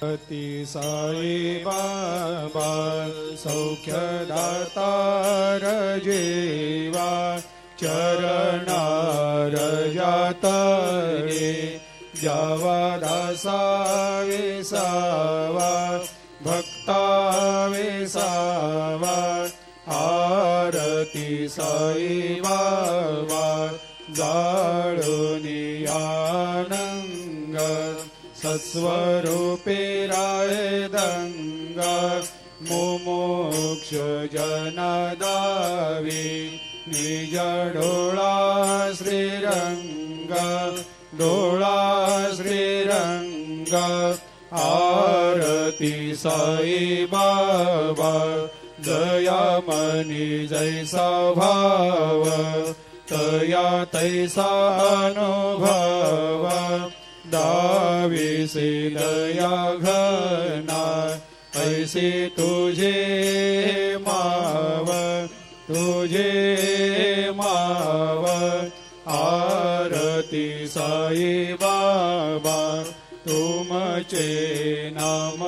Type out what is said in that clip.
अति साई बाबा सौख्यदातार जेवा चरणार जातरे जावा दासा विसावा भक्ता विसावा आरती साई बाबा जाळुनी आनंग सत्स्वरूपे राय दंग मुमुक्ष जनदावी निज डोळा श्रीरंग डोळा श्रीरंग आरती साई बाबा जया मनी जैसा भाव तया तैसा अनुभव दाविसे दया घना ऐसे तुझे माव आरती साई बाबा तुमचे नाम